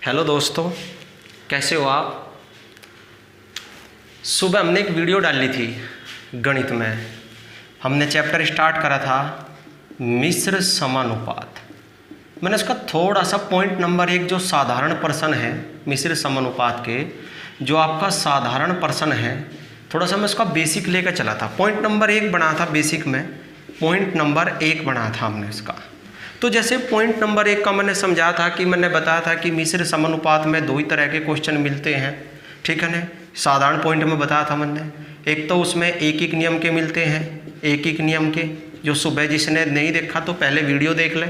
Hello दोस्तों, कैसे हो आप। सुबह हमने एक वीडियो डाली थी गणित में। हमने चैप्टर स्टार्ट करा था मिश्र समानुपात। मैंने उसका थोड़ा सा पॉइंट नंबर 1 जो साधारण प्रश्न है मिश्र समानुपात के, जो आपका साधारण प्रश्न है, थोड़ा सा मैं उसका बेसिक लेकर चला था। पॉइंट नंबर 1 बना था बेसिक में, पॉइंट नंबर 1 बना था हमने इसका। तो जैसे पॉइंट नंबर 1 का मैंने समझा था कि मैंने बताया था कि मिश्र समानुपात में 2 ही तरह के क्वेश्चन मिलते हैं, ठीक है ना। साधारण पॉइंट में बताया था मैंने, एक तो उसमें एक एक नियम के मिलते हैं, एक एक नियम के। जो सुबह जिसने नहीं देखा तो पहले वीडियो देख ले,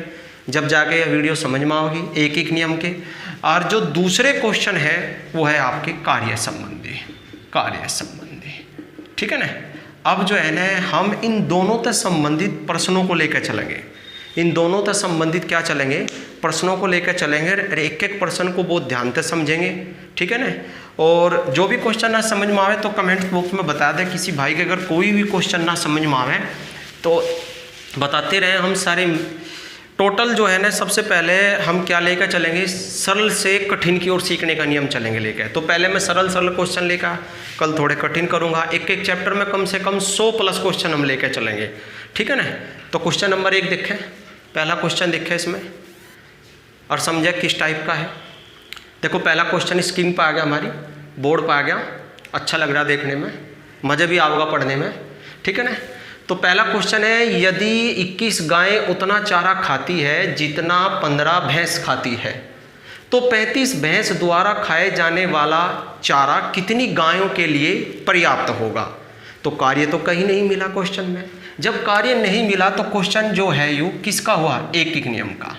जब जाके यह वीडियो समझ में आओगी, एक एक नियम के। और जो दूसरे क्वेश्चन है वो है आपके कार्य संबंधी, ठीक है ना। अब जो है ना, हम इन दोनों से संबंधित प्रश्नों को लेकर चलेंगे, इन दोनों से संबंधित क्या चलेंगे, प्रश्नों को लेकर चलेंगे। एक एक प्रश्न को बहुत ध्यान से समझेंगे, ठीक है ना। और जो भी क्वेश्चन ना समझ में आवे तो कमेंट बॉक्स में बता दें। किसी भाई के अगर कोई भी क्वेश्चन ना समझ में आवे तो बताते रहें। हम सारे टोटल जो है ना, सबसे पहले हम क्या लेकर चलेंगे, सरल से कठिन की ओर सीखने का नियम चलेंगे लेकर। तो पहले मैं सरल क्वेश्चन लेकर, कल थोड़े कठिन करूंगा। एक एक चैप्टर में कम से कम 100+ क्वेश्चन हम लेकर चलेंगे, ठीक है ना। तो क्वेश्चन नंबर 1 देखें, पहला क्वेश्चन देखें इसमें और समझे किस टाइप का है। देखो पहला क्वेश्चन स्क्रीन पर आ गया, हमारी बोर्ड पर आ गया। अच्छा लग रहा है देखने में, मज़ा भी आएगा पढ़ने में, ठीक है ना। तो पहला क्वेश्चन है, यदि 21 गायें उतना चारा खाती है जितना 15 भैंस खाती है, तो 35 भैंस द्वारा खाए जाने वाला चारा कितनी गायों के लिए पर्याप्त होगा। तो कार्य तो कहीं नहीं मिला क्वेश्चन में। जब कार्य नहीं मिला तो क्वेश्चन जो है यू किसका हुआ, एक एक नियम का,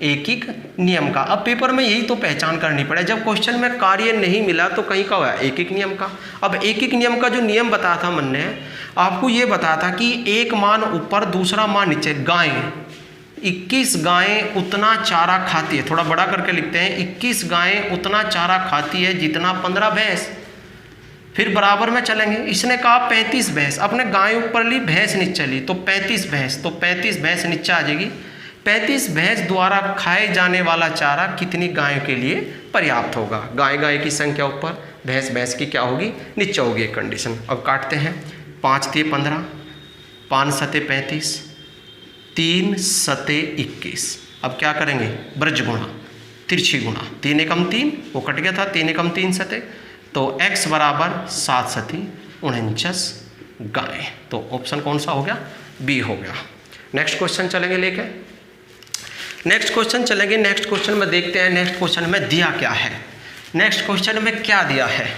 एक एक नियम का। अब पेपर में यही तो पहचान करनी पड़े, जब क्वेश्चन में कार्य नहीं मिला तो कहीं का हुआ, एक एक नियम का। अब एक एक नियम का जो नियम बताया था मैंने आपको, ये बताया था कि एक मान ऊपर दूसरा मान नीचे। गायें 21 गायें उतना चारा खाती है, थोड़ा बड़ा करके लिखते हैं, 21 गायें उतना चारा खाती है जितना 15 भैंस। फिर बराबर में चलेंगे, इसने कहा 35 भैंस, अपने गाय ऊपर ली, भैंस नीचे ली, तो 35 भैंस, तो 35 भैंस नीचे आ जाएगी। 35 भैंस द्वारा खाए जाने वाला चारा कितनी गायों के लिए पर्याप्त होगा। गाय की संख्या ऊपर, भैंस की क्या होगी, नीचे होगी, एक कंडीशन। अब काटते हैं, 5 × 15, 5 × 7 35, 3 × 7 21। अब क्या करेंगे, ब्रज गुणा, तिरछी गुणा, 3 एकम 3, वो कट गया था, 3 एकम 3 7, तो x बराबर 7 × 7 49 गायें। तो ऑप्शन कौन सा हो गया, बी हो गया। नेक्स्ट क्वेश्चन चलेंगे लेके, नेक्स्ट क्वेश्चन चलेंगे। नेक्स्ट क्वेश्चन में देखते हैं नेक्स्ट क्वेश्चन में दिया क्या है। नेक्स्ट क्वेश्चन में क्या दिया है,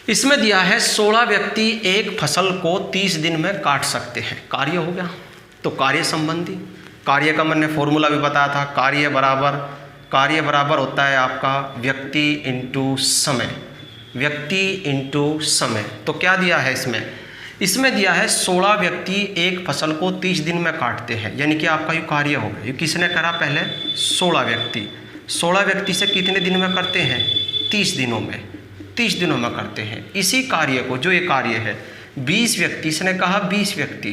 इसमें दिया है 16 व्यक्ति एक फसल को 30 दिन में काट सकते हैं। कार्य हो गया, तो कार्य संबंधी, कार्य का मैंने फॉर्मूला भी बताया था। कार्य बराबर होता है आपका व्यक्ति इंटू समय, व्यक्ति इंटू समय। तो क्या दिया है इसमें दिया है 16 व्यक्ति एक फसल को 30 दिन में काटते हैं, यानी कि आपका ये कार्य हो गया। ये किसने करा, पहले 16 व्यक्ति से कितने दिन में करते हैं, 30 दिनों में, 30 दिनों में करते हैं। इसी कार्य को, जो ये कार्य है 20 व्यक्ति, इसने कहा 20 व्यक्ति,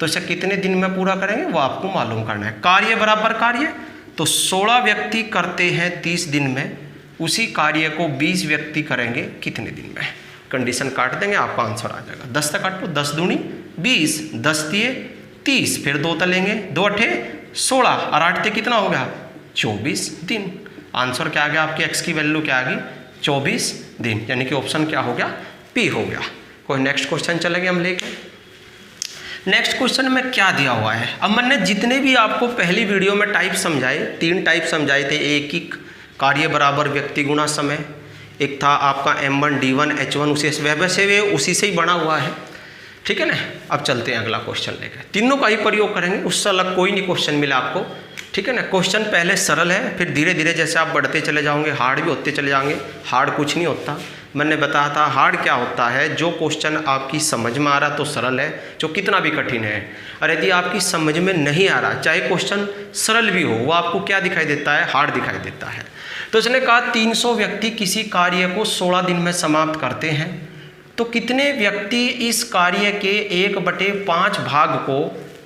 तो इसे कितने दिन में पूरा करेंगे वो आपको मालूम करना है। कार्य बराबर कार्य, तो 16 व्यक्ति करते हैं 30 दिन में, उसी कार्य को 20 व्यक्ति करेंगे कितने दिन में। कंडीशन काट देंगे, आपका आंसर आ जाएगा। 10 से काटो, 10 दूनी 20, 10 दिए 30, फिर 2 तलेंगे, 2 अठे 16 और 8 ते कितना हो गया, 24 दिन। आंसर क्या आ गया, आपकी x की वैल्यू क्या आ गई, 24 दिन, यानी कि ऑप्शन क्या हो गया, पी हो गया। कोई नेक्स्ट क्वेश्चन चलेंगे हम लेके। नेक्स्ट क्वेश्चन में क्या दिया हुआ है। अब मैंने जितने भी आपको पहली वीडियो में टाइप समझाए, 3 टाइप समझाए थे, एक कार्य बराबर व्यक्ति गुणा समय, एक था आपका M1 D1 H1, उसी से ही बना हुआ है, ठीक है ना। अब चलते हैं अगला क्वेश्चन लेकर, तीनों का ही प्रयोग करेंगे, उससे अलग कोई नहीं क्वेश्चन मिला आपको, ठीक है ना। क्वेश्चन पहले सरल है, फिर धीरे धीरे जैसे आप बढ़ते चले जाओगे हार्ड भी होते चले जाएंगे। हार्ड कुछ नहीं होता, मैंने बताया था हार्ड क्या होता है, जो क्वेश्चन आपकी समझ में आ रहा तो सरल है, जो कितना भी कठिन है। और यदि आपकी समझ में नहीं आ रहा, चाहे क्वेश्चन सरल भी हो, वो आपको क्या दिखाई देता है, हार्ड दिखाई देता है। तो इसने कहा 300 व्यक्ति किसी कार्य को 16 दिन में समाप्त करते हैं, तो कितने व्यक्ति इस कार्य के 1/5 भाग को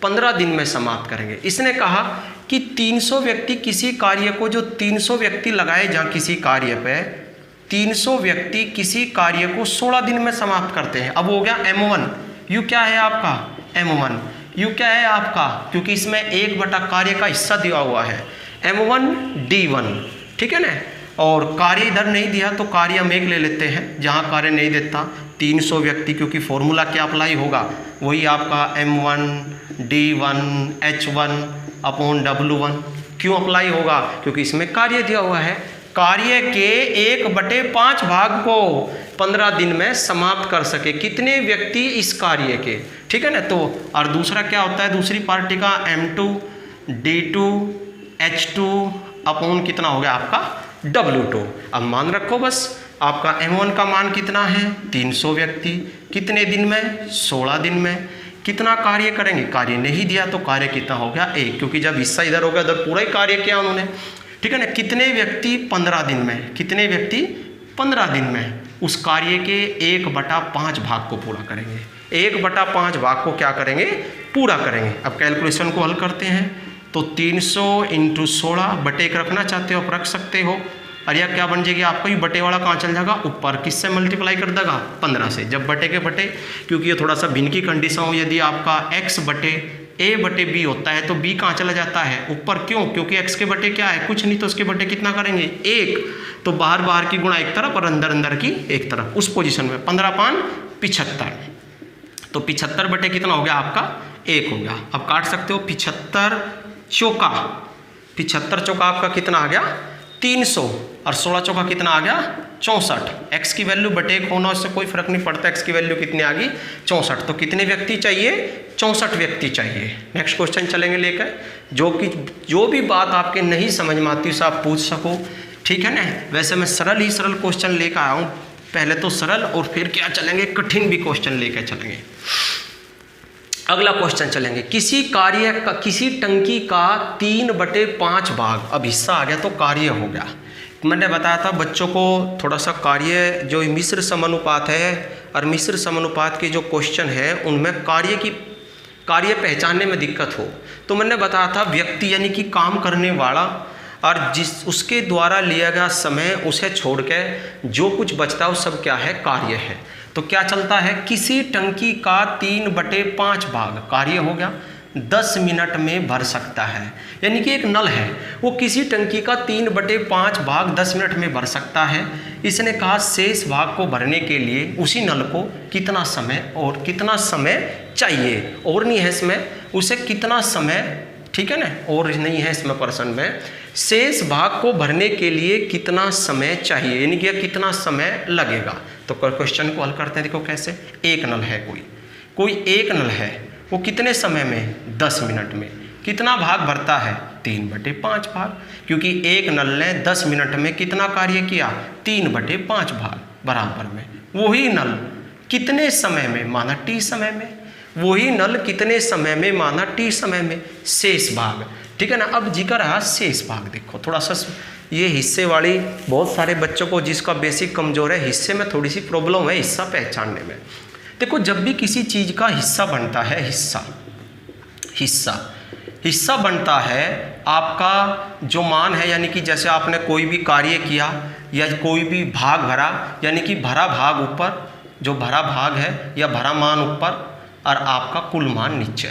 15 दिन में समाप्त करेंगे। इसने कहा कि 300 व्यक्ति किसी कार्य को, जो 300 व्यक्ति लगाए जहाँ किसी कार्य पे, 300 व्यक्ति किसी कार्य को 16 दिन में समाप्त करते हैं। अब हो गया M1, यू क्या है आपका M1, यू क्या है आपका, क्योंकि इसमें 1 बटा कार्य का हिस्सा दिया हुआ है, M1 D1, ठीक है ना। और कार्य इधर नहीं दिया तो कार्य हम एक ले लेते हैं, जहाँ कार्य नहीं देता 300 व्यक्ति, क्योंकि फॉर्मूला क्या अप्लाई होगा, वही आपका M1 D1 H1 upon W1। क्यों अप्लाई होगा, क्योंकि इसमें कार्य दिया हुआ है। कार्य के 1/5 भाग को 15 दिन में समाप्त कर सके कितने व्यक्ति इस कार्य के, ठीक है ना। तो और दूसरा क्या होता है, दूसरी पार्टी का M2 D2 H2 अपॉन कितना हो गया आपका W2। अब मान रखो बस, आपका M1 का मान कितना है 300 व्यक्ति, कितने दिन में 16 दिन में। कितना कार्य करेंगे, कार्य नहीं दिया तो कार्य कितना हो गया 1, क्योंकि जब हिस्सा इधर हो गया उधर पूरा ही कार्य किया उन्होंने, ठीक है ना। कितने व्यक्ति 15 दिन में, कितने व्यक्ति 15 दिन में उस कार्य के 1/5 भाग को पूरा करेंगे। 1/5 भाग को क्या करेंगे, पूरा करेंगे। अब कैलकुलेशन को हल करते हैं, तो 300 × 16 बटे 1 रखना चाहते हो आप रख सकते हो। और यह क्या बन जाएगी आपका, ये बटे वाला कहाँ चल जाएगा ऊपर, किससे मल्टीप्लाई कर देगा 15 से। जब बटे के बटे, क्योंकि ये थोड़ा सा भिन्न की कंडीशन हो, यदि आपका A/B होता है तो B कहाँ चला जाता है ऊपर, क्यों, क्योंकि x के बटे क्या है कुछ नहीं, तो उसके बटे कितना करेंगे 1, तो बाहर बाहर की गुणा एक तरफ और अंदर अंदर की एक तरफ, उस पोजीशन में 15 × 75, तो 75 बटे कितना हो गया आपका 1 हो गया। अब काट सकते हो, 75 चौका आपका कितना आ गया 300, और 16 चौका कितना आ गया 64। x की वैल्यू बटे 1 होना उससे कोई फर्क नहीं पड़ता, x की वैल्यू कितनी आ गई 64। तो कितने व्यक्ति चाहिए 64 व्यक्ति चाहिए। नेक्स्ट क्वेश्चन चलेंगे लेकर, जो भी बात आपके नहीं समझ में आती उसे आप पूछ सको, ठीक है ना। वैसे मैं सरल ही सरल क्वेश्चन लेकर आया हूँ, पहले तो सरल और फिर क्या चलेंगे कठिन भी क्वेश्चन लेकर चलेंगे। अगला क्वेश्चन चलेंगे, किसी कार्य का, किसी टंकी का 3/5 भाग, अब हिस्सा आ गया तो कार्य हो गया। मैंने बताया था बच्चों को थोड़ा सा कार्य, जो मिश्र समानुपात है और मिश्र समानुपात के जो क्वेश्चन है उनमें कार्य पहचानने में दिक्कत हो, तो मैंने बताया था व्यक्ति यानी कि काम करने वाला और उसके द्वारा लिया गया समय, उसे छोड़ के जो कुछ बचता है वो सब क्या है कार्य है। तो क्या चलता है, किसी टंकी का 3/5 भाग कार्य हो गया, 10 मिनट में भर सकता है, यानी कि एक नल है वो किसी टंकी का 3/5 भाग 10 मिनट में भर सकता है। इसने कहा शेष भाग को भरने के लिए उसी नल को कितना समय चाहिए, और नहीं है इसमें उसे कितना समय, ठीक है ना, और नहीं है इसमें प्रश्न में, शेष भाग को भरने के लिए कितना समय चाहिए, यानी कि कितना समय लगेगा। तो क्वेश्चन को हल करते हैं, देखो कैसे। एक नल है, कोई एक नल है, वो कितने समय में 10 मिनट में कितना भाग भरता है 3/5 भाग, क्योंकि एक नल ने 10 मिनट में कितना कार्य किया 3/5 भाग बराबर में। वही नल कितने समय में, माना T समय में, वही नल कितने समय में, माना T समय में, शेष भाग, ठीक है ना। अब जिक्र है शेष भाग, देखो थोड़ा सा ये हिस्से वाली बहुत सारे बच्चों को जिसका बेसिक कमजोर है, हिस्से में थोड़ी सी प्रॉब्लम है हिस्सा पहचानने में। देखो जब भी किसी चीज़ का हिस्सा बनता है, हिस्सा बनता है, आपका जो मान है, यानी कि जैसे आपने कोई भी कार्य किया या कोई भी भाग भरा, यानी कि भरा भाग ऊपर, जो भरा भाग है या भरा मान ऊपर और आपका कुल मान नीचे,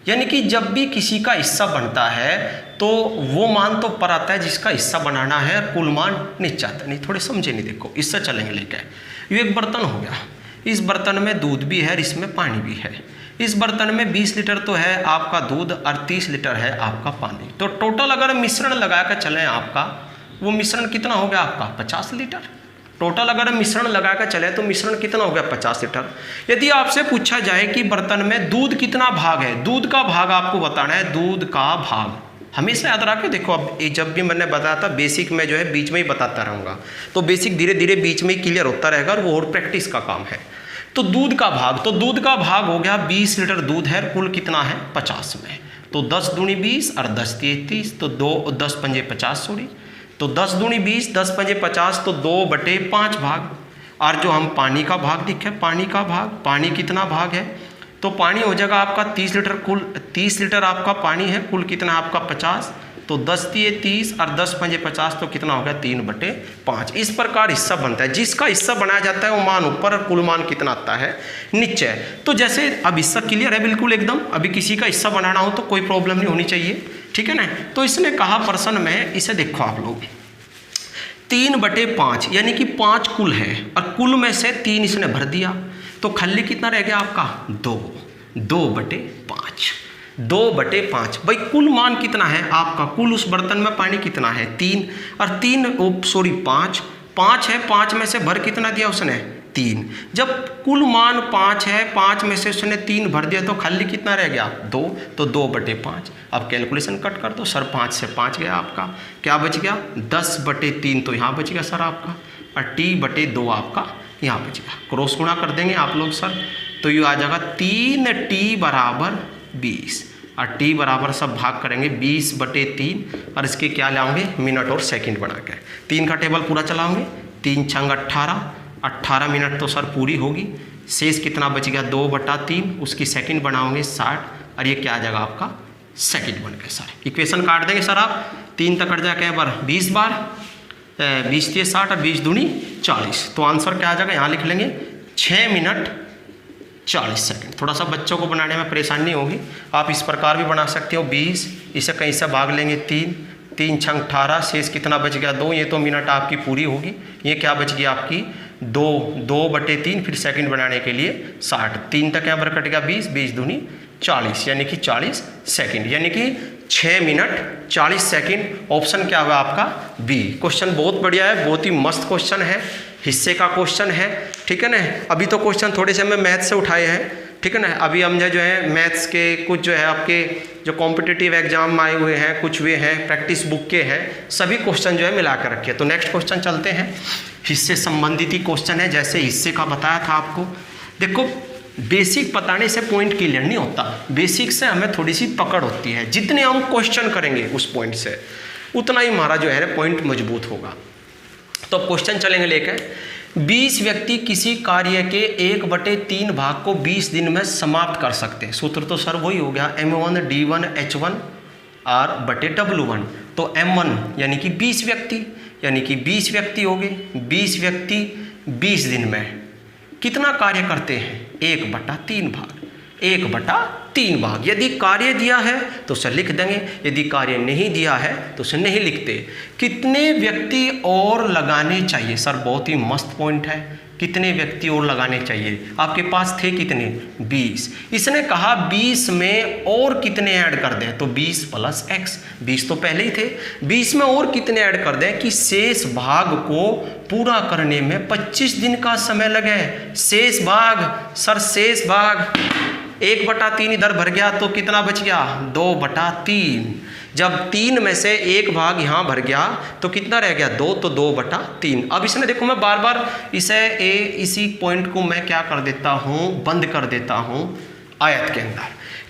यानी कि जब भी किसी का हिस्सा बनता है तो वो मान तो ऊपर आता है जिसका हिस्सा बनाना है, कुल मान नीचे आता है। नहीं थोड़े समझे नहीं, देखो इससे चलेंगे लेकर। ये एक बर्तन हो गया, इस बर्तन में दूध भी है, इसमें पानी भी है। इस बर्तन में 20 लीटर तो है आपका दूध और 30 लीटर है आपका पानी, तो टोटल अगर मिश्रण लगा कर चलें आपका, वो मिश्रण कितना हो गया आपका 50 लीटर। टोटल अगर मिश्रण लगा कर चले तो मिश्रण कितना हो गया 50 लीटर। यदि आपसे पूछा जाए कि बर्तन में दूध कितना भाग है, दूध का भाग आपको बताना है, दूध का भाग हमेशा याद रखें। देखो अब जब भी मैंने बताया था बेसिक में जो है बीच में ही बताता रहूँगा, तो बेसिक धीरे धीरे बीच में ही क्लियर होता रहेगा और वो और प्रैक्टिस का काम है। तो दूध का भाग, तो दूध का भाग हो गया 20 लीटर दूध है, कुल कितना है 50 में, तो 10 दूनी 20 और 10 तिये 30, तो 10 पंजे 50 सॉरी, तो 10 दूनी 20 10 पंजे 50, तो 2/5 भाग। और जो हम पानी का भाग लिखे, पानी का भाग, पानी कितना भाग है तो पानी हो जाएगा आपका 30 लीटर, कुल 30 लीटर आपका पानी है, कुल कितना आपका 50, तो 10 दिए 30 और 10 पंजे 50, तो कितना हो गया 3/5। इस प्रकार हिस्सा बनता है, जिसका हिस्सा बनाया जाता है वो मान ऊपर और कुल मान कितना आता है नीचे। तो जैसे अब हिस्सा क्लियर है बिल्कुल एकदम, अभी किसी का हिस्सा बनाना हो तो कोई प्रॉब्लम नहीं होनी चाहिए, ठीक है ना। तो इसने कहा प्रश्न में, इसे देखो आप लोग 3/5 यानी कि 5 कुल है और कुल में से 3 इसने भर दिया, तो खाली कितना रह गया आपका 2/5। 2/5 भाई कुल मान कितना है आपका, कुल उस बर्तन में पानी कितना है 3 और 5 है, 5 में से भर कितना दिया उसने 3। जब कुल मान 5 है, 5 में से उसने 3 भर दिया तो खाली कितना रह गया 2, तो 2/5। अब कैलकुलेशन कट कर दो सर, 5 से 5 गया आपका, क्या बच गया 10/3, तो यहाँ बच गया सर आपका, और T/2 आपका यहाँ बच गया। क्रॉस गुणा कर देंगे आप लोग सर, तो ये आ जाएगा 3T = 20 और T बराबर सब भाग करेंगे 20/3 और इसके क्या लाओगे मिनट और सेकंड बना के, 3 का टेबल पूरा चलाओगे, 3 छंग 18 मिनट तो सर पूरी होगी। शेष कितना बच गया 2/3, उसकी सेकंड बनाओगे 60 और ये क्या आ जाएगा आपका सेकंड बन गया सर। इक्वेशन काट देंगे सर आप, 3 तक कट जाएगा बार 20 बार, 20 × 60 और 20 दूनी 40, तो आंसर क्या आ जाएगा यहाँ लिख लेंगे 6 मिनट 40 सेकंड। थोड़ा सा बच्चों को बनाने में परेशानी होगी, आप इस प्रकार भी बना सकते हो 20, इसे कहीं से भाग लेंगे 3 छंग 18, शेष कितना बच गया 2, ये तो मिनट आपकी पूरी होगी। ये क्या बच गया आपकी 2/3, फिर सेकंड बनाने के लिए 60, 3 तक यहाँ पर कट गया 20, 20 दूनी 40 यानी कि 40 सेकंड, यानी कि 6 मिनट 40 सेकंड। ऑप्शन क्या होगा आपका बी। क्वेश्चन बहुत बढ़िया है, बहुत ही मस्त क्वेश्चन है, हिस्से का क्वेश्चन है, ठीक है ना। अभी तो क्वेश्चन थोड़े से मैं मैथ से उठाए हैं, ठीक है ना। अभी हमने जो है मैथ्स के कुछ जो है आपके जो कॉम्पिटिटिव एग्जाम में आए हुए हैं, कुछ वे हैं प्रैक्टिस बुक के हैं, सभी क्वेश्चन जो है मिला कर रखे। तो नेक्स्ट क्वेश्चन चलते हैं, हिस्से संबंधित ही क्वेश्चन है, जैसे हिस्से का बताया था आपको। देखो बेसिक बताने से पॉइंट क्लियर नहीं होता, बेसिक से हमें थोड़ी सी पकड़ होती है, जितने हम क्वेश्चन करेंगे उस पॉइंट से उतना ही हमारा जो है पॉइंट मजबूत होगा। तो क्वेश्चन चलेंगे लेकर, 20 व्यक्ति किसी कार्य के 1/3 भाग को 20 दिन में समाप्त कर सकते हैं। सूत्र तो सर वही हो गया M1 D1 H1 R/W1। तो M1 यानी कि 20 व्यक्ति, यानी कि 20 व्यक्ति हो गए, 20 व्यक्ति 20 दिन में कितना कार्य करते हैं 1/3 भाग, 1/3 भाग। यदि कार्य दिया है तो उसे लिख देंगे, यदि कार्य नहीं दिया है तो उसे नहीं लिखते। कितने व्यक्ति और लगाने चाहिए सर, बहुत ही मस्त पॉइंट है, कितने व्यक्ति और लगाने चाहिए। आपके पास थे कितने 20, इसने कहा 20 में और कितने ऐड कर दें, तो 20 + x, 20 तो पहले ही थे, 20 में और कितने ऐड कर दें कि शेष भाग को पूरा करने में 25 दिन का समय लगे। शेष भाग सर, शेष भाग 1/3 इधर भर गया तो कितना बच गया 2/3। जब 3 में से 1 भाग यहाँ भर गया तो कितना रह गया 2, तो 2/3। अब इसने देखो मैं बार बार इसी पॉइंट को मैं क्या कर देता हूँ, बंद कर देता हूँ आयत के अंदर।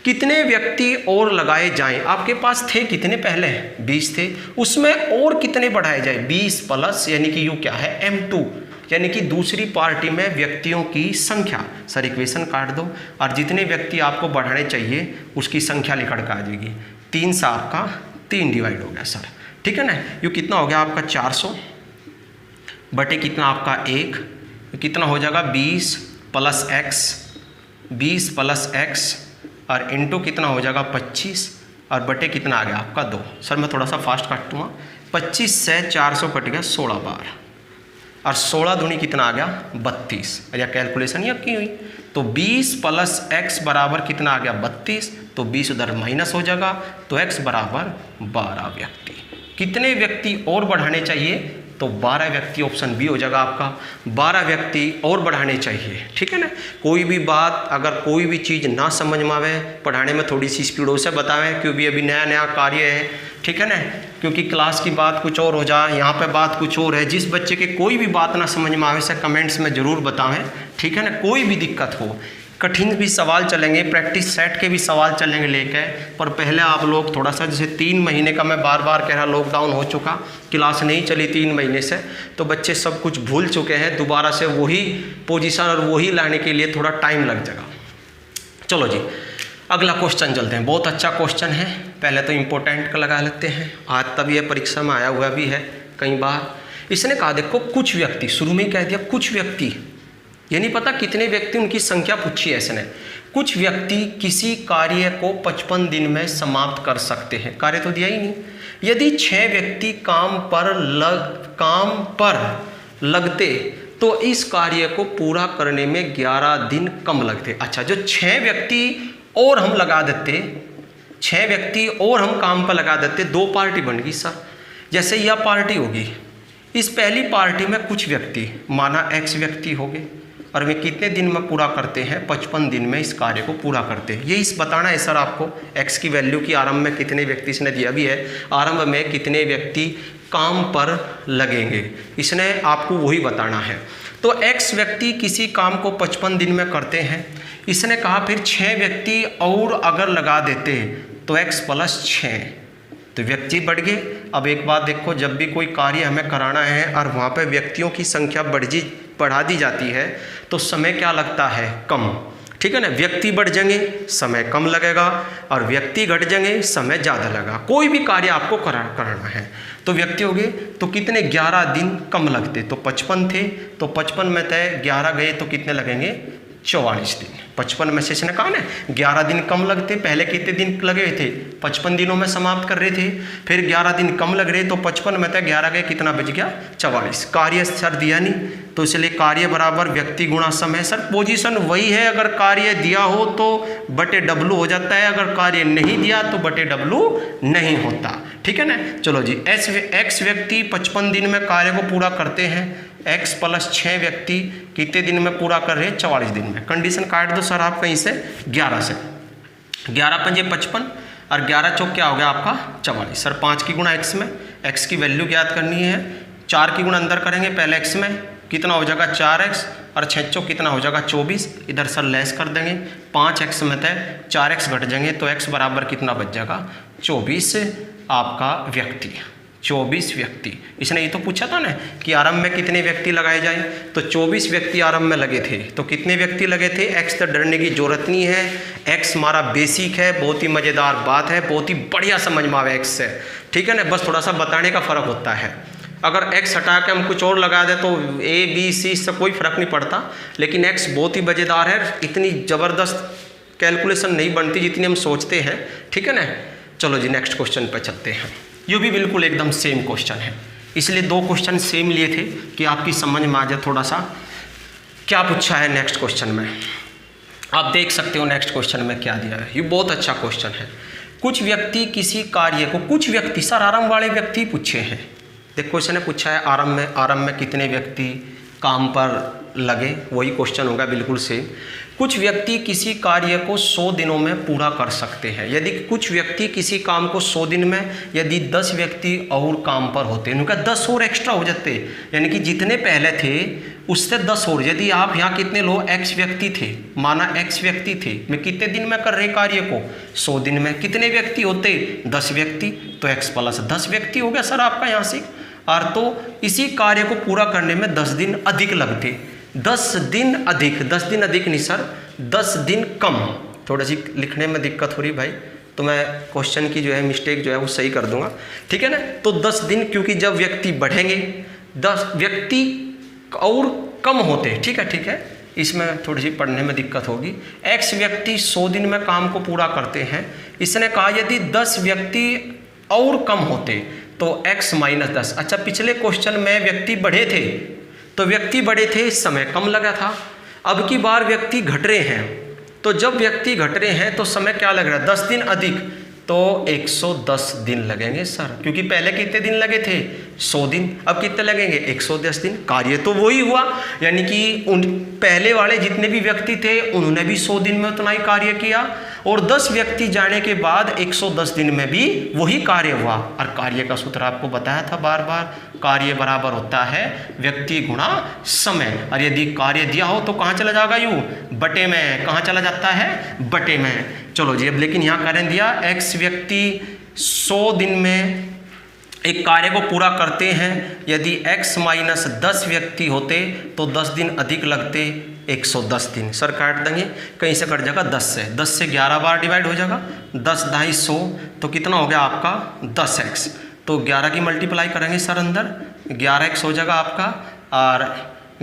कितने व्यक्ति और लगाए जाएं, आपके पास थे कितने पहले 20 थे, उसमें और कितने बढ़ाए जाए 20 प्लस, यानी कि यू क्या है M2, यानी कि दूसरी पार्टी में व्यक्तियों की संख्या। सर इक्वेशन काट दो और जितने व्यक्ति आपको बढ़ाने चाहिए उसकी संख्या लिखड़ के आ जाएगी। 3 से आपका 3 डिवाइड हो गया सर, ठीक है ना। यू कितना हो गया आपका 400 बटे कितना आपका 1, कितना हो जाएगा 20 + x, 20 + x और इंटू कितना हो जाएगा 25 और बटे कितना आ गया आपका 2। सर मैं थोड़ा सा फास्ट काटूँगा, 25 से 400 कट गया 16 बार और 16 दूनी कितना आ गया 32। या कैलकुलेशन ही की हुई, तो 20 + x बराबर कितना आ गया 32, तो 20 उधर माइनस हो जाएगा, तो x बराबर 12 व्यक्ति। कितने व्यक्ति और बढ़ाने चाहिए, तो 12 व्यक्ति, ऑप्शन बी हो जाएगा आपका, 12 व्यक्ति और बढ़ाने चाहिए, ठीक है ना। कोई भी बात अगर कोई भी चीज़ ना समझ में आवे, पढ़ाने में थोड़ी सी स्पीडों से बतावें, क्योंकि अभी नया नया कार्य है, ठीक है ना। क्योंकि क्लास की बात कुछ और हो जाए, यहाँ पे बात कुछ और है। जिस बच्चे के कोई भी बात ना समझ में आवे से कमेंट्स में ज़रूर बतावें, ठीक है ना। कोई भी दिक्कत हो, कठिन भी सवाल चलेंगे, प्रैक्टिस सेट के भी सवाल चलेंगे लेके, पर पहले आप लोग थोड़ा सा, जैसे 3 महीने का मैं बार बार कह रहा, लॉकडाउन हो चुका, क्लास नहीं चली 3 महीने से, तो बच्चे सब कुछ भूल चुके हैं। दोबारा से वही पोजीशन और वही लाने के लिए थोड़ा टाइम लग जाएगा। चलो जी अगला क्वेश्चन चलते हैं। बहुत अच्छा क्वेश्चन है, पहले तो इम्पोर्टेंट का लगा लेते हैं, आज तब ये परीक्षा में आया हुआ भी है कई बार। इसने कहा देखो कुछ व्यक्ति, शुरू में ही कह दिया कुछ व्यक्ति, ये नहीं पता कितने व्यक्ति, उनकी संख्या पूछी है इसने। कुछ व्यक्ति किसी कार्य को 55 दिन में समाप्त कर सकते हैं, कार्य तो दिया ही नहीं। यदि 6 व्यक्ति काम पर लगते तो इस कार्य को पूरा करने में 11 दिन कम लगते। अच्छा, जो 6 व्यक्ति और हम लगा देते, 6 व्यक्ति और हम काम पर लगा देते, 2 पार्टी बन गई सर। जैसे यह पार्टी होगी, इस पहली पार्टी में कुछ व्यक्ति, माना x व्यक्ति हो गए, और वे कितने दिन में पूरा करते हैं? 55 दिन में इस कार्य को पूरा करते हैं। ये इस बताना है सर आपको, x की वैल्यू की आरंभ में कितने व्यक्ति इसने दिया भी है, आरंभ में कितने व्यक्ति काम पर लगेंगे, इसने आपको वही बताना है। तो x व्यक्ति किसी काम को 55 दिन में करते हैं, इसने कहा फिर 6 व्यक्ति और अगर लगा देते तो x + 6, तो व्यक्ति बढ़ गए। अब एक बात देखो, जब भी कोई कार्य हमें कराना है और वहाँ पे व्यक्तियों की संख्या बढ़ा दी जाती है तो समय क्या लगता है? कम, ठीक है ना। व्यक्ति बढ़ जाएंगे समय कम लगेगा, और व्यक्ति घट जाएंगे समय ज़्यादा लगेगा। कोई भी कार्य आपको कराना है तो व्यक्ति हो गए तो कितने? 11 दिन कम लगते। तो 55 थे तो 55 में तय 11 गए तो कितने लगेंगे? 44 दिन। 55 में से इसने कहा ना 11 दिन कम लगते, पहले कितने दिन लगे थे? 55 दिनों में समाप्त कर रहे थे, फिर 11 दिन कम लग रहे तो 55 में तय 11 गए, कितना बच गया? 44। कार्य सर दिया नहीं तो इसलिए कार्य बराबर व्यक्ति गुणा समय। सर पोजीशन वही है, अगर कार्य दिया हो तो बटे W हो जाता है, अगर कार्य नहीं दिया तो बटे W नहीं होता, ठीक है ना। चलो जी, x व्यक्ति 55 दिन में कार्य को पूरा करते हैं, x + 6 व्यक्ति कितने दिन में पूरा कर रहे हैं? 44 दिन में। कंडीशन काट दो सर आप कहीं से, 11 से, 11 × 5 = 55 और 11 चौक क्या हो गया आपका? 44। सर 5 की गुणा x में, x की वैल्यू ज्ञात करनी है, 4 की गुणा अंदर करेंगे पहले x में, कितना हो जाएगा? 4x, और 6 चौक कितना हो जाएगा? 24। इधर सर लेस कर देंगे, 5x में तय 4x घट जाएंगे तो x बराबर कितना बच जाएगा? 24 आपका व्यक्ति, 24 व्यक्ति। इसने ये तो पूछा था ना कि आरंभ में कितने व्यक्ति लगाए जाए, तो 24 व्यक्ति आरंभ में लगे थे। तो कितने व्यक्ति लगे थे? x तो डरने की जरूरत नहीं है, x हमारा बेसिक है, बहुत ही मज़ेदार बात है, बहुत ही बढ़िया समझ में आवे x से, ठीक है ना। बस थोड़ा सा बताने का फ़र्क होता है, अगर x हटा के हम कुछ और लगा दें तो a b c इससे कोई फ़र्क नहीं पड़ता, लेकिन x बहुत ही मज़ेदार है, इतनी ज़बरदस्त कैलकुलेशन नहीं बनती जितनी हम सोचते हैं, ठीक है ना। चलो जी नेक्स्ट क्वेश्चन पर चलते हैं। ये भी बिल्कुल एकदम सेम क्वेश्चन है, इसलिए 2 क्वेश्चन सेम लिए थे कि आपकी समझ में आ जाए थोड़ा सा क्या पूछा है नेक्स्ट क्वेश्चन में। आप देख सकते हो नेक्स्ट क्वेश्चन में क्या दिया है, ये बहुत अच्छा क्वेश्चन है। कुछ व्यक्ति किसी कार्य को, कुछ व्यक्ति, सर आरंभ वाले व्यक्ति पूछे हैं। देखो इसने पूछा है आरंभ में कितने व्यक्ति काम पर लगे, वही क्वेश्चन होगा बिल्कुल सेम। कुछ व्यक्ति किसी कार्य को 100 दिनों में पूरा कर सकते हैं। यदि कुछ व्यक्ति किसी काम को 100 दिन में, यदि 10 व्यक्ति और काम पर होते, उनका 10 और एक्स्ट्रा हो जाते, यानी कि जितने पहले थे उससे 10 और। यदि आप यहाँ कितने लो? x व्यक्ति थे, माना x व्यक्ति थे, मैं कितने दिन में कर रहे कार्य को? 100 दिन में। कितने व्यक्ति होते? 10 व्यक्ति, तो x + 10 व्यक्ति हो गया सर आपका यहाँ से। और तो इसी कार्य को पूरा करने में 10 दिन अधिक लगते, 10 दिन अधिक, 10 दिन अधिक नहीं सर, 10 दिन कम। थोड़ी सी लिखने में दिक्कत हो रही भाई, तो मैं क्वेश्चन की जो है मिस्टेक जो है वो सही कर दूंगा, ठीक है ना। तो 10 दिन, क्योंकि जब व्यक्ति बढ़ेंगे 10 व्यक्ति और कम होते, ठीक है, इसमें थोड़ी सी पढ़ने में दिक्कत होगी। x व्यक्ति 100 दिन में काम को पूरा करते हैं, इसने कहा यदि 10 व्यक्ति और कम होते तो x - 10। अच्छा, पिछले क्वेश्चन में व्यक्ति बढ़े थे, तो व्यक्ति बढ़े थे समय कम लगा था, अब की बार व्यक्ति घट रहे हैं, तो जब व्यक्ति घट रहे हैं तो समय क्या लग रहा है? 10 दिन अधिक, तो 110 दिन लगेंगे सर, क्योंकि पहले कितने दिन लगे थे? 100 दिन, अब कितने लगेंगे? 110 दिन। कार्य तो वही हुआ, यानी कि उन पहले वाले जितने भी व्यक्ति थे उन्होंने भी 100 दिन में उतना ही कार्य किया, और 10 व्यक्ति जाने के बाद 110 दिन में भी वही कार्य हुआ। और कार्य का सूत्र आपको बताया था बार बार, कार्य बराबर होता है व्यक्ति गुणा समय। और यदि कार्य दिया हो तो कहाँ चला जाएगा? यूँ बटे में, कहाँ चला जाता है? बटे में। चलो जी, अब लेकिन यहाँ कारण दिया x व्यक्ति 100 दिन में एक कार्य को पूरा करते हैं, यदि x - 10 व्यक्ति होते तो 10 दिन अधिक लगते, 110 दिन। सर काट देंगे, कहीं से कट जाएगा 10 से 11 बार डिवाइड हो जाएगा, 10 ढाई 100, तो कितना हो गया आपका 10x। तो 11 की मल्टीप्लाई करेंगे सर अंदर, 11x हो जाएगा आपका, और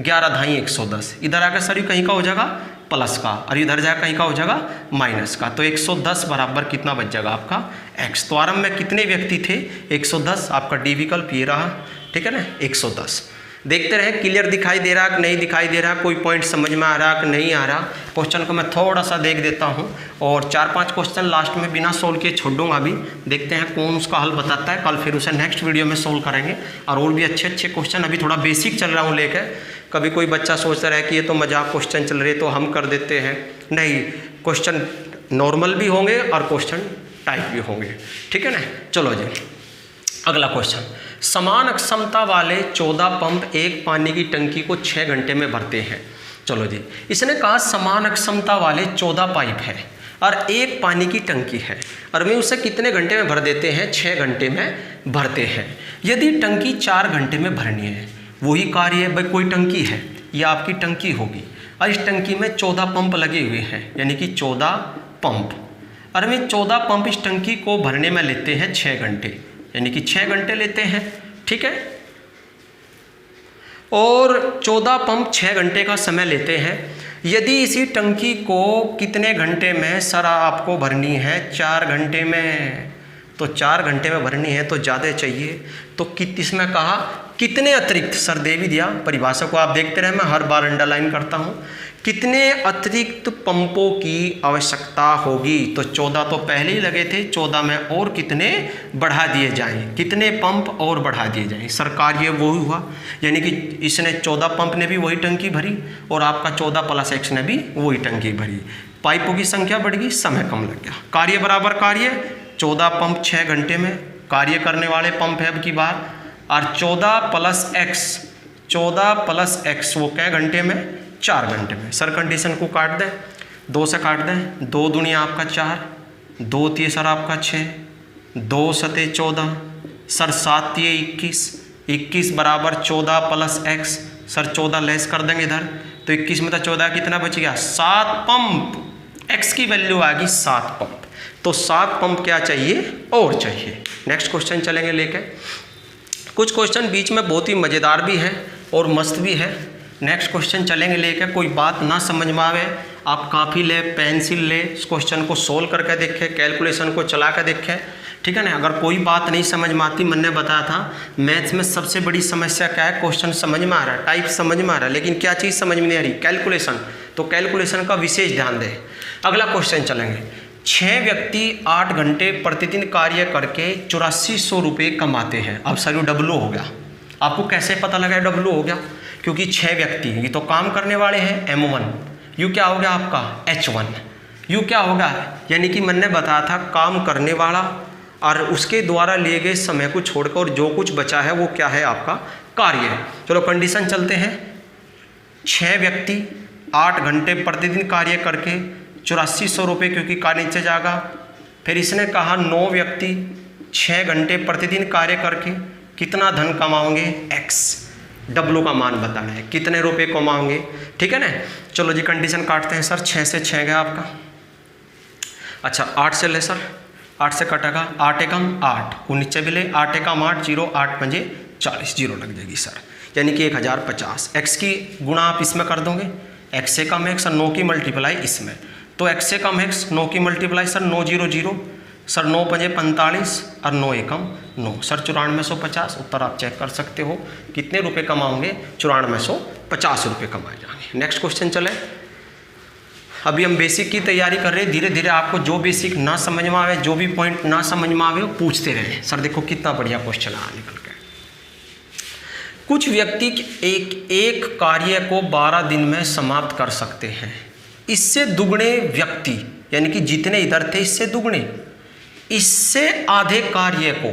11 ढाई 110। इधर आकर सर ये कहीं का हो जाएगा प्लस का, और इधर जाकर कहीं का हो जाएगा माइनस का। तो 110 बराबर कितना बच जाएगा आपका x। तो आरंभ में कितने व्यक्ति थे 110, आपका डी विकल्प ये रहा, ठीक है ना 110। देखते रहे क्लियर दिखाई दे रहा कि नहीं दिखाई दे रहा, कोई पॉइंट समझ में आ रहा कि नहीं आ रहा। क्वेश्चन को मैं थोड़ा सा देख देता हूँ, और 4-5 क्वेश्चन लास्ट में बिना सोल्व किए छोड़ दूंगा। अभी देखते हैं कौन उसका हल बताता है, कल फिर उसे नेक्स्ट वीडियो में सोल्व करेंगे। और भी अच्छे अच्छे क्वेश्चन, अभी थोड़ा बेसिक चल रहा हूँ लेकर। कभी कोई बच्चा सोचता रहे कि ये तो मजाक क्वेश्चन चल रहे तो हम कर देते हैं, नहीं, क्वेश्चन नॉर्मल भी होंगे और क्वेश्चन टाइप भी होंगे, ठीक है ना। चलो जी अगला क्वेश्चन, समान क्षमता वाले 14 पंप एक पानी की टंकी को 6 घंटे में भरते हैं। चलो जी, इसने कहा समान क्षमता वाले 14 पाइप है और एक पानी की टंकी है, और वे उसे कितने घंटे में भर देते हैं, 6 घंटे में भरते हैं। यदि टंकी 4 घंटे में भरनी है, वही कार्य है, भाई कोई टंकी है, ये आपकी टंकी होगी, और इस टंकी में 14 पंप लगे हुए हैं, यानी कि 14 पंप, और वे 14 पंप इस टंकी को भरने में लेते हैं 6 घंटे, यानी कि 6 घंटे लेते हैं, ठीक है। और 14 पंप 6 घंटे का समय लेते हैं। यदि इसी टंकी को कितने घंटे में सर आपको भरनी है, 4 घंटे में, तो 4 घंटे में भरनी है तो ज़्यादा चाहिए। तो इसमें कहा कितने अतिरिक्त, सर दे भी दिया, परिभाषा को आप देखते रहे, मैं हर बार अंडरलाइन करता हूँ, कितने अतिरिक्त पंपों की आवश्यकता होगी। तो 14 तो पहले ही लगे थे, 14 में और कितने बढ़ा दिए जाएं, कितने पंप और बढ़ा दिए जाएं। सरकार ये वही हुआ, यानी कि इसने 14 पंप ने भी वही टंकी भरी, और आपका 14 + x ने भी वही टंकी भरी। पाइपों की संख्या बढ़ गई, समय कम लग गया। कार्य बराबर कार्य, 14 पंप 6 घंटे में कार्य करने वाले पंप है अब की बार, और 14 + x वो कै घंटे में, 4 घंटे में। सर कंडीशन को काट दें, 2 से काट दें, 2 दूनिया आपका 4, 2 तिये सर आपका 6, 2 सते 14, सर 7 तिये 21, 21 बराबर 14 + x, सर 14 लेस कर देंगे इधर, तो 21 में तो 14 कितना बच गया, 7 पंप, x की वैल्यू आ गई 7 पंप। तो 7 पंप क्या चाहिए, और चाहिए। नेक्स्ट क्वेश्चन चलेंगे लेके। कुछ क्वेश्चन बीच में बहुत ही मज़ेदार भी है और मस्त भी है। नेक्स्ट क्वेश्चन चलेंगे लेकर, कोई बात ना समझ में आवे, आप काफ़ी ले, पेंसिल ले, इस क्वेश्चन को सोल्व करके देखें, कैलकुलेशन को चला कर देखें, ठीक है ना। अगर कोई बात नहीं समझ में आती, मैंने बताया था मैथ्स में सबसे बड़ी समस्या क्या है, क्वेश्चन समझ में आ रहा है, टाइप समझ में आ रहा है, लेकिन क्या चीज़ समझ में नहीं आ रही, कैलकुलेशन। तो कैलकुलेशन का विशेष ध्यान दें। अगला क्वेश्चन चलेंगे, 6 व्यक्ति 8 घंटे प्रतिदिन कार्य करके 8400 रुपये कमाते हैं। अब सर डब्लू हो गया, आपको कैसे पता लगा डब्लू हो गया, क्योंकि 6 व्यक्ति, ये तो काम करने वाले हैं M1, यू क्या हो गया आपका H1, यू क्या होगा, यानी कि मैंने बताया था काम करने वाला और उसके द्वारा लिए गए समय को छोड़कर और जो कुछ बचा है वो क्या है आपका कार्य। चलो कंडीशन चलते हैं, 6 व्यक्ति 8 घंटे प्रतिदिन कार्य करके 8400 रुपये, क्योंकि कार्य नीचे जाएगा। फिर इसने कहा 9 व्यक्ति 6 घंटे प्रतिदिन कार्य करके कितना धन कमाओगे, x, डब्लू का मान बताना है, कितने रुपए कमाओगे, ठीक है ना। चलो जी कंडीशन काटते हैं सर, 6 से 6 गया आपका, अच्छा 8 से ले सर, 8 से कटेगा, 8 एकम 8, वो नीचे भी ले, 8 एकम 8, 0, 8 पंजे 40, 0 लग जाएगी सर, यानी कि 1050। x की गुणा आप इसमें कर दोगे, x से कम x और 9 की मल्टीप्लाई इसमें, तो x से कम x, 9 की मल्टीप्लाई सर 9 0 0, सर 9 पंजे 45 और 9 एकम 9, सर 9450। उत्तर आप चेक कर सकते हो, कितने रुपए कमाओगे, 9450 रुपये कमाए जाएंगे। नेक्स्ट क्वेश्चन चले, अभी हम बेसिक की तैयारी कर रहे हैं, धीरे धीरे आपको जो बेसिक ना समझ में आवे, जो भी पॉइंट ना समझ में आवे वो पूछते रहे। सर देखो कितना बढ़िया क्वेश्चन आ निकल के। कुछ व्यक्ति एक कार्य को 12 दिन में समाप्त कर सकते हैं, इससे दुगने व्यक्ति, यानी कि जितने इधर थे इससे दुगने, इससे आधे कार्य को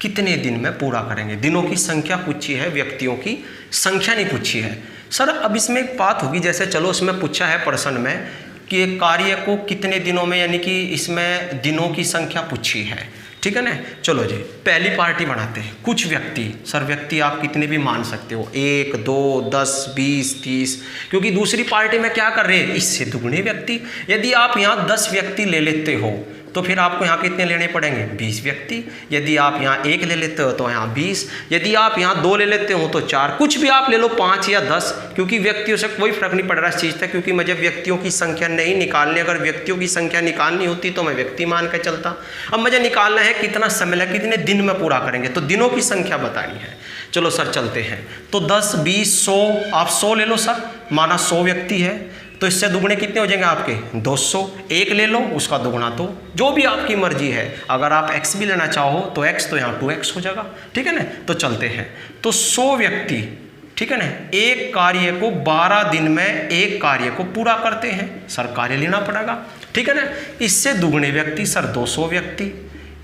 कितने दिन में पूरा करेंगे। दिनों की संख्या पूछी है, व्यक्तियों की संख्या नहीं पूछी है। सर अब इसमें एक बात होगी, जैसे चलो उसमें पूछा है प्रश्न में कि एक कार्य को कितने दिनों में, यानी कि इसमें दिनों की संख्या पूछी है, ठीक है ना। चलो जी, पहली पार्टी बनाते हैं। कुछ व्यक्ति, सर व्यक्ति आप कितने भी मान सकते हो, 1, 2, 10, 20, 30, क्योंकि दूसरी पार्टी में क्या कर रहे हैं, इससे दुगने व्यक्ति। यदि आप यहाँ 10 व्यक्ति ले लेते हो तो फिर आपको यहाँ कितने लेने पड़ेंगे, 20 व्यक्ति। यदि आप यहाँ 1 ले लेते हो तो यहाँ 20, यदि आप यहाँ 2 ले लेते हो तो 4, कुछ भी आप ले लो, 5 या 10, क्योंकि व्यक्तियों से कोई फर्क नहीं पड़ रहा इस चीज़ से, क्योंकि मुझे व्यक्तियों की संख्या नहीं निकालनी। अगर व्यक्तियों की संख्या निकालनी होती तो मैं व्यक्ति मान कर चलता। अब मुझे निकालना है कितना समय लगे, कितने दिन में पूरा करेंगे, तो दिनों की संख्या बतानी है। चलो सर चलते हैं, तो 10, 20, 100, आप 100 ले लो सर, माना 100 व्यक्ति है, तो इससे दुगने कितने हो जाएंगे आपके, 200। 1 ले लो, उसका दुगना तो जो भी आपकी मर्जी है। अगर आप x भी लेना चाहो तो x तो यहाँ 2x हो जाएगा, ठीक है ना। तो चलते हैं, तो 100 व्यक्ति, ठीक है ना, एक कार्य को 12 दिन में एक कार्य को पूरा करते हैं। सर कार्य लेना पड़ेगा, ठीक है ना। इससे दुगने व्यक्ति सर 200 व्यक्ति,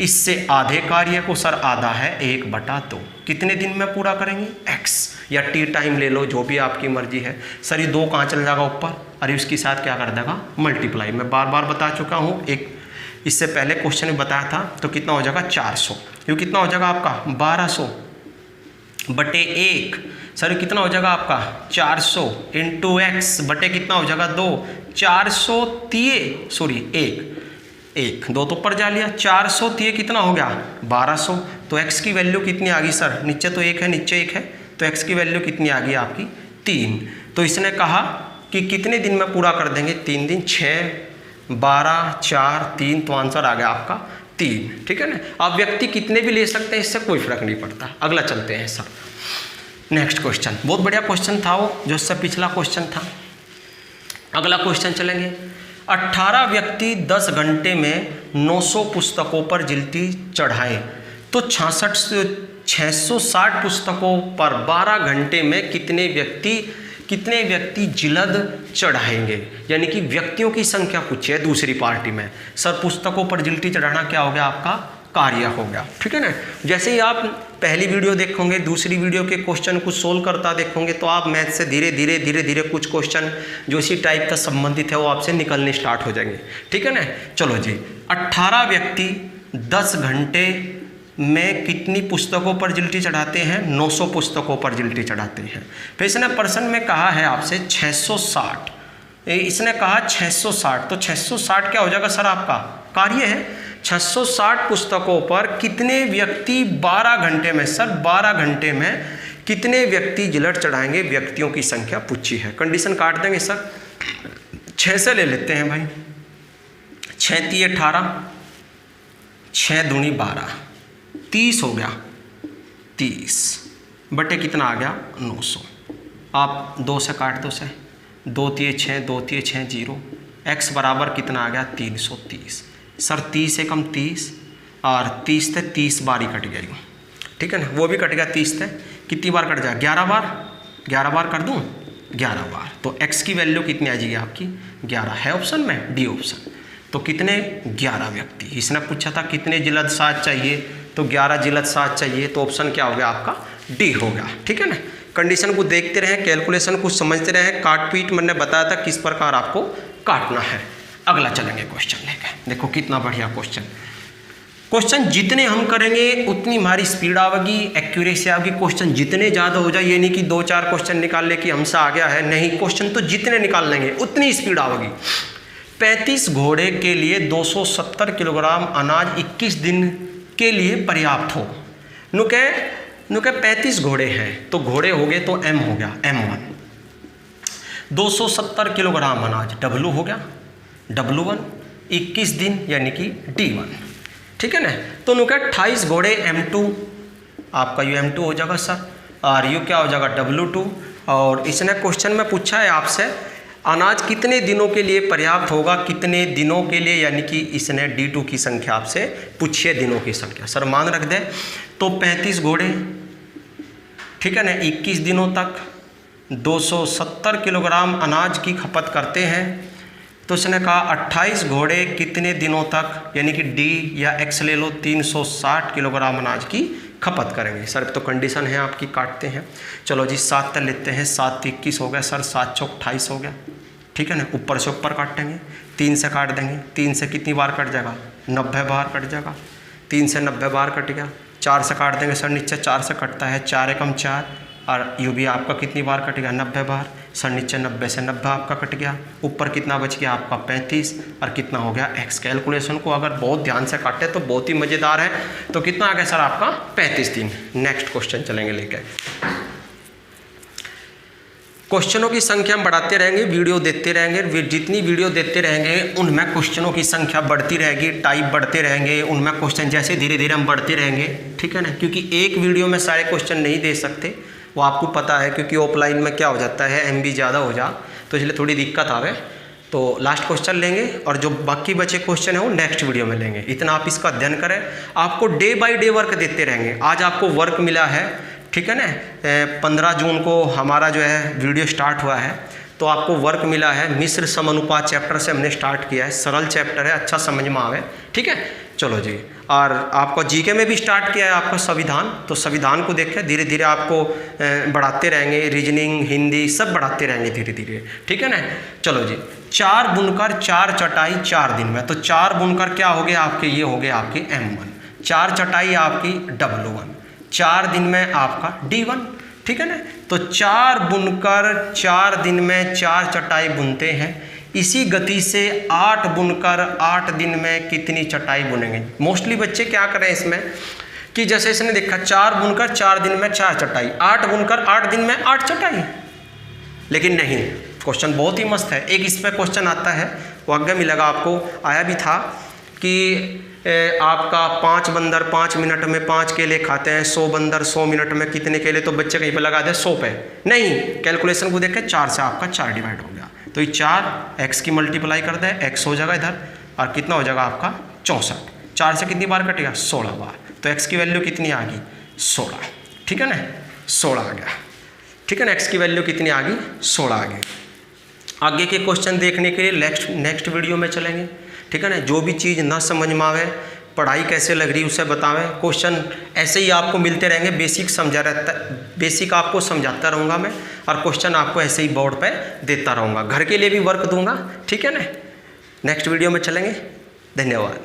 इससे आधे कार्य को सर आधा है 1/2, कितने दिन में पूरा करेंगे, x या t टाइम ले लो, जो भी आपकी मर्जी है। सर ये 2 कहाँ चल जाएगा ऊपर, अरे उसके साथ क्या कर देगा, मल्टीप्लाई। मैं बार बार बता चुका हूँ, एक इससे पहले क्वेश्चन में बताया था। तो कितना हो जाएगा 400, ये कितना हो जाएगा आपका 1200/1। सर कितना हो जाएगा आपका 400 × x बटे कितना हो जाएगा 2, 430, सॉरी 1 2 तो ऊपर जा लिया, 430 कितना हो गया 1200। तो x की वैल्यू कितनी आ गई सर, नीचे तो 1 है, नीचे 1 है, तो x की वैल्यू कितनी आ गई आपकी 3। तो इसने कहा कि कितने दिन में पूरा कर देंगे, 3 दिन, 6, 12, 4, 3, तो आंसर आ गया आपका 3, ठीक है ना। आप व्यक्ति कितने भी ले सकते हैं, इससे कोई फर्क नहीं पड़ता। अगला चलते हैं सर, नेक्स्ट क्वेश्चन। बहुत बढ़िया क्वेश्चन था वो, जो इससे पिछला क्वेश्चन था। अगला क्वेश्चन चलेंगे। 18 व्यक्ति 10 घंटे में 900 पुस्तकों पर जिल्दी चढ़ाएं तो 660 पुस्तकों पर 12 घंटे में कितने व्यक्ति जिल्द चढ़ाएंगे। यानी कि व्यक्तियों की संख्या पूछी है दूसरी पार्टी में। सर पुस्तकों पर जिल्दी चढ़ाना क्या हो गया आपका, कार्य हो गया, ठीक है ना। जैसे ही आप पहली वीडियो देखोगे, दूसरी वीडियो के क्वेश्चन कुछ सोल्व करता देखोगे, तो आप मैथ से धीरे धीरे कुछ क्वेश्चन जो इसी टाइप का संबंधित है वो आपसे निकलने स्टार्ट हो जाएंगे, ठीक है ना। चलो जी, 18 व्यक्ति 10 घंटे में कितनी पुस्तकों पर जिल्दी चढ़ाते हैं, 900 पुस्तकों पर जिल्दी चढ़ाते हैं। फिर इसने प्रश्न में कहा है आपसे 660, इसने कहा 660, तो 660 क्या हो जाएगा सर, आपका कार्य है। 660 पुस्तकों पर कितने व्यक्ति 12 घंटे में, सर 12 घंटे में कितने व्यक्ति जिल्द चढ़ाएंगे, व्यक्तियों की संख्या पूछी है। कंडीशन काट देंगे सर, 6 से ले लेते हैं भाई, 6 × 18, 6 दूनी 12, 30 हो गया, 30 बटे कितना आ गया 900। आप 2 से काट दो, से 2 × 6, 2 × 6 0, x बराबर कितना आ गया 330। सर 30 से कम 30, और 30 से 30 बार ही कट गई, ठीक है ना, वो भी कट गया 30 से। कितनी बार कट जाए, 11 बार, 11 बार कर दूँ, 11 बार। तो x की वैल्यू कितनी आ जाएगी आपकी 11, है ऑप्शन में डी ऑप्शन। तो कितने 11 व्यक्ति, इसने पूछा था कितने जिल्द साथ चाहिए, तो 11 जिल्द साथ चाहिए, तो ऑप्शन क्या हो गया आपका डी हो गया, ठीक है ना। कंडीशन को देखते रहें, कैलकुलेशन को समझते रहें, काट पीट मैंने बताया था किस प्रकार आपको काटना है। अगला चलेंगे क्वेश्चन लेकर, देखो कितना बढ़िया क्वेश्चन जितने हम करेंगे उतनी हमारी स्पीड आवेगी, एक्यूरेसी आएगी। क्वेश्चन जितने ज़्यादा हो जाए, ये नहीं कि 2-4 क्वेश्चन निकाल ले कि हमसे आ गया है, नहीं, क्वेश्चन तो जितने निकाल लेंगे उतनी स्पीड आवेगी। 35 घोड़े के लिए 270 किलोग्राम अनाज 21 दिन के लिए पर्याप्त हो। नुके 35 घोड़े हैं, तो घोड़े हो गए तो m हो गया, m1। 270 किलोग्राम अनाज w हो गया, w1, 21 दिन यानी कि d1, ठीक है ना। तो नुके 28 घोड़े m2, आपका यू m2 हो जाएगा सर, और यू क्या हो जाएगा w2। और इसने क्वेश्चन में पूछा है आपसे अनाज कितने दिनों के लिए पर्याप्त होगा, कितने दिनों के लिए, यानी कि इसने d2 की संख्या आपसे पूछी है, दिनों की संख्या। सर मान रख दे, तो 35 घोड़े, ठीक है ना, 21 दिनों तक 270 किलोग्राम अनाज की खपत करते हैं। तो इसने कहा 28 घोड़े कितने दिनों तक, यानी कि डी या एक्स ले लो, 360 किलोग्राम अनाज की खपत करेंगे। सर तो कंडीशन है आपकी, काटते हैं। चलो जी 7 लेते हैं, 7 × 21 हो गया सर, 7 × 4 28 हो गया, ठीक है ना। ऊपर से ऊपर काटेंगे, 3 से काट देंगे, 3 से कितनी बार कट जाएगा 90 बार कट जाएगा, 3 से 90 बार कट गया। 4 से काट देंगे सर, नीचे 4 से कटता है, 4 एकम 4, और यू भी आपका कितनी बार कट गया, 90 बार। सर नीचे 90 से 90 आपका कट गया, ऊपर कितना बच गया आपका 35, और कितना हो गया x। कैलकुलेशन को अगर बहुत ध्यान से काटे तो बहुत ही मज़ेदार है। तो कितना आ गया सर आपका 35 दिन। नेक्स्ट क्वेश्चन चलेंगे लेकर। क्वेश्चनों की संख्या हम बढ़ाते रहेंगे, वीडियो देते रहेंगे, जितनी वीडियो देते रहेंगे उनमें क्वेश्चनों की संख्या बढ़ती रहेगी, टाइप बढ़ते रहेंगे, उनमें क्वेश्चन जैसे धीरे धीरे हम बढ़ते रहेंगे, ठीक है ना। क्योंकि एक वीडियो में सारे क्वेश्चन नहीं दे सकते, वो आपको पता है, क्योंकि ऑफलाइन में क्या हो जाता है MB ज़्यादा हो जा, तो इसलिए थोड़ी दिक्कत आवे। तो लास्ट क्वेश्चन लेंगे और जो बाकी बचे क्वेश्चन है वो नेक्स्ट वीडियो में लेंगे। इतना आप इसका अध्ययन करें। आपको डे बाय डे वर्क देते रहेंगे। आज आपको वर्क मिला है, ठीक है ना, 15 जून को हमारा जो है वीडियो स्टार्ट हुआ है, तो आपको वर्क मिला है मिश्र समानुपात चैप्टर से हमने स्टार्ट किया है। सरल चैप्टर है, अच्छा समझ में आवे, ठीक है। चलो जी, और आपको जीके में भी स्टार्ट किया है आपका संविधान, तो संविधान को देखें, धीरे धीरे आपको बढ़ाते रहेंगे, रीजनिंग हिंदी सब बढ़ाते रहेंगे धीरे धीरे, ठीक है ना। चलो जी, 4 बुनकर 4 चटाई 4 दिन में, तो 4 बुनकर क्या हो गए आपके, ये हो गए आपके M1, 4 चटाई आपकी W1, 4 दिन में आपका D1, ठीक है ना। तो 4 बुनकर 4 दिन में 4 चटाई बुनते हैं। इसी गति से 8 बुनकर 8 दिन में कितनी चटाई बुनेंगे। मोस्टली बच्चे क्या करें इसमें कि जैसे इसने देखा 4 बुनकर 4 दिन में 4 चटाई, 8 बुनकर 8 दिन में 8 चटाई, लेकिन नहीं, क्वेश्चन बहुत ही मस्त है। एक इसमें क्वेश्चन आता है, वो आगे मिलेगा आपको, आया भी था कि आपका 5 बंदर 5 मिनट में 5 केले खाते हैं, 100 बंदर 100 मिनट में कितने केले, तो बच्चे कहीं पे लगा दे 100 पे। नहीं, कैलकुलेशन को देखें, 4 से आपका 4 डिवाइड हो गया, तो ये 4 x की मल्टीप्लाई कर दे, x हो जाएगा इधर, और कितना हो जाएगा आपका 64। 4 से कितनी बार कटेगा, 16 बार, तो x की वैल्यू कितनी आ गई, 16, ठीक है ना, 16 आ गया, ठीक है ना। x की वैल्यू कितनी आ गई, 16 आ गई। आगे के क्वेश्चन देखने के लिए नेक्स्ट वीडियो में चलेंगे, ठीक है ना। जो भी चीज़ ना समझ में आवे, पढ़ाई कैसे लग रही उसे बतावें। क्वेश्चन ऐसे ही आपको मिलते रहेंगे, बेसिक समझा रहता, बेसिक आपको समझाता रहूँगा मैं, और क्वेश्चन आपको ऐसे ही बोर्ड पे देता रहूँगा। घर के लिए भी वर्क दूंगा, ठीक है ना। नेक्स्ट वीडियो में चलेंगे, धन्यवाद।